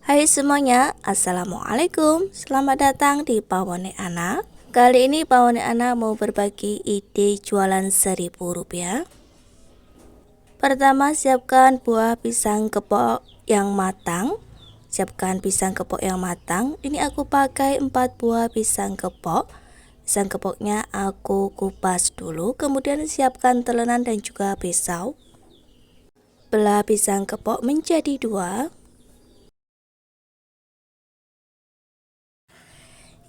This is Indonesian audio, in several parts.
Hai semuanya, Assalamualaikum. Selamat datang di Pawone Anak. Kali ini Pawone Anak mau berbagi ide jualan Rp1.000. Pertama, siapkan buah pisang kepok yang matang. Siapkan pisang kepok yang matang. Ini aku pakai 4 buah pisang kepok. Pisang kepoknya aku kupas dulu, kemudian siapkan telenan dan juga pisau. Belah pisang kepok menjadi 2.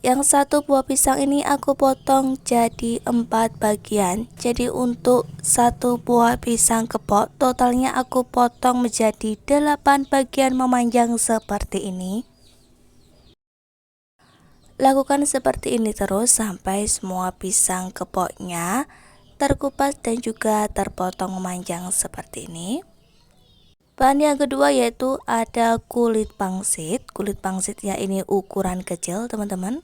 Yang satu buah pisang ini aku potong jadi 4 bagian. Jadi untuk satu buah pisang kepok totalnya aku potong menjadi 8 bagian memanjang seperti ini. Lakukan seperti ini terus sampai semua pisang kepoknya terkupas dan juga terpotong memanjang seperti ini. Bahan yang kedua yaitu ada kulit pangsit. Kulit pangsitnya ini ukuran kecil teman-teman.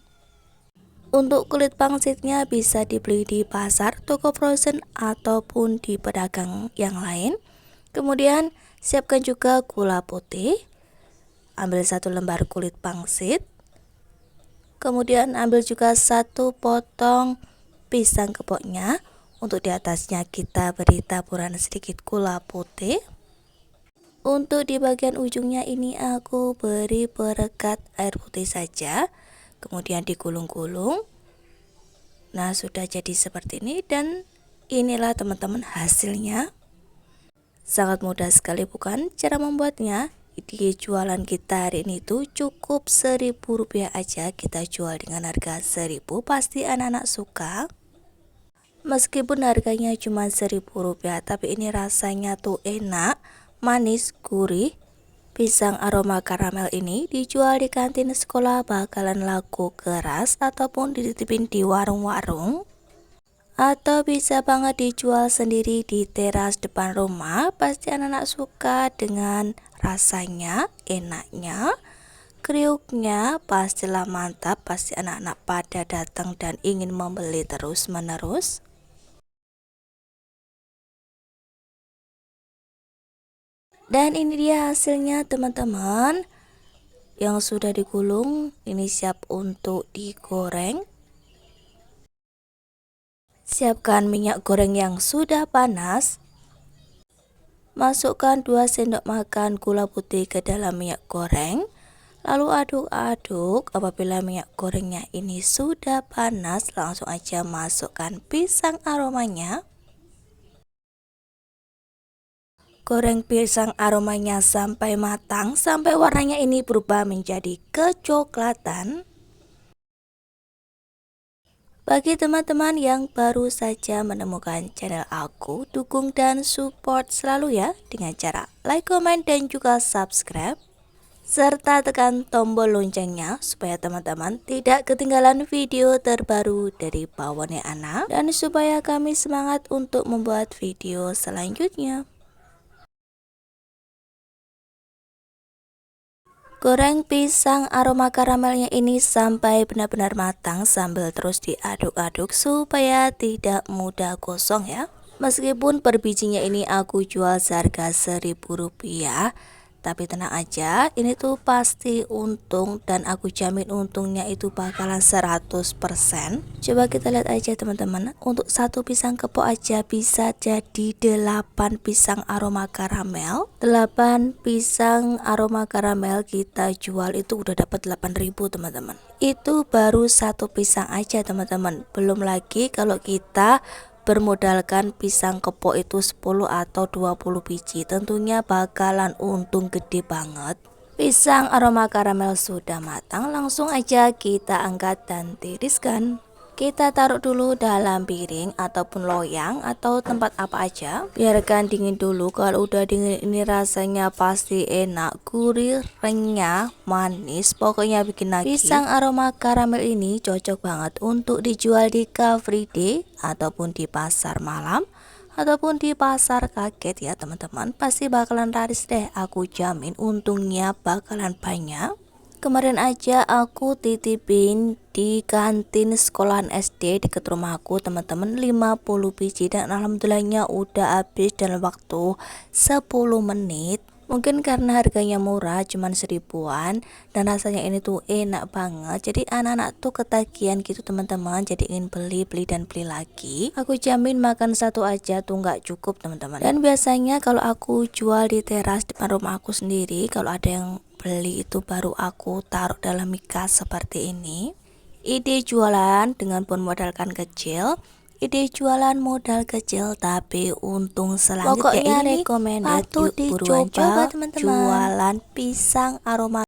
Untuk kulit pangsitnya bisa dibeli di pasar, toko frozen, ataupun di pedagang yang lain. Kemudian siapkan juga gula putih. Ambil 1 lembar kulit pangsit. Kemudian ambil juga 1 potong pisang kepoknya. Untuk di atasnya kita beri taburan sedikit gula putih. Untuk di bagian ujungnya ini aku beri perekat air putih saja. Kemudian digulung-gulung. Nah, sudah jadi seperti ini dan inilah teman-teman hasilnya. Sangat mudah sekali bukan cara membuatnya? Di jualan kita hari ini tuh cukup Rp1.000 aja, kita jual dengan harga 1.000, pasti anak-anak suka. Meskipun harganya cuma Rp1.000, tapi ini rasanya tuh enak, manis, gurih. Pisang aroma karamel ini dijual di kantin sekolah bakalan laku keras ataupun dititipin di warung-warung. Atau bisa banget dijual sendiri di teras depan rumah. Pasti anak-anak suka dengan rasanya, enaknya, kriuknya pastilah mantap. Pasti anak-anak pada datang dan ingin membeli terus menerus. Dan ini dia hasilnya teman-teman. Yang sudah digulung ini siap untuk digoreng. Siapkan minyak goreng yang sudah panas. Masukkan 2 sendok makan gula putih ke dalam minyak goreng. Lalu aduk-aduk. Apabila minyak gorengnya ini sudah panas, langsung aja masukkan pisang aromanya. Goreng pisang aromanya sampai matang, sampai warnanya ini berubah menjadi kecoklatan. Bagi teman-teman yang baru saja menemukan channel aku, dukung dan support selalu ya dengan cara like, comment, dan juga subscribe. Serta tekan tombol loncengnya supaya teman-teman tidak ketinggalan video terbaru dari Pawone Anak. Dan supaya kami semangat untuk membuat video selanjutnya. Goreng pisang aroma karamelnya ini sampai benar-benar matang sambil terus diaduk-aduk supaya tidak mudah gosong ya. Meskipun per bijinya ini aku jual seharga Rp1.000, tapi tenang aja, ini tuh pasti untung dan aku jamin untungnya itu bakalan 100%. Coba kita lihat aja teman-teman, untuk satu pisang kepok aja bisa jadi 8 pisang aroma karamel. 8 pisang aroma karamel kita jual itu udah dapat 8.000 teman-teman. Itu baru satu pisang aja teman-teman. Belum lagi kalau kita bermodalkan pisang kepok itu 10 atau 20 biji, tentunya bakalan untung gede banget. Pisang aroma karamel sudah matang, langsung aja kita angkat dan tiriskan. Kita taruh dulu dalam piring ataupun loyang atau tempat apa aja. Biarkan dingin dulu. Kalau udah dingin ini rasanya pasti enak, gurih, renyah, manis. Pokoknya bikin nagih. Pisang aroma karamel ini cocok banget untuk dijual di Car Free Day ataupun di pasar malam ataupun di pasar kaget ya teman-teman. Pasti bakalan laris deh, aku jamin untungnya bakalan banyak. Kemarin aja aku titipin di kantin sekolahan SD deket rumahku teman-teman 50 biji dan alhamdulillahnya udah habis dalam waktu 10 menit. Mungkin karena harganya murah, cuman 1000-an, dan rasanya ini tuh enak banget. Jadi anak-anak tuh ketagihan gitu teman-teman. Jadi ingin beli, dan beli lagi. Aku jamin makan satu aja tuh nggak cukup teman-teman. Dan biasanya kalau aku jual di teras depan rumah aku sendiri, kalau ada yang beli itu baru aku taruh dalam mikas seperti ini. Ide jualan dengan modalkan kecil. Ide jualan modal kecil tapi untung selanjutnya. Pokoknya ini recommended, yuk buruan coba teman-teman. Jualan pisang aroma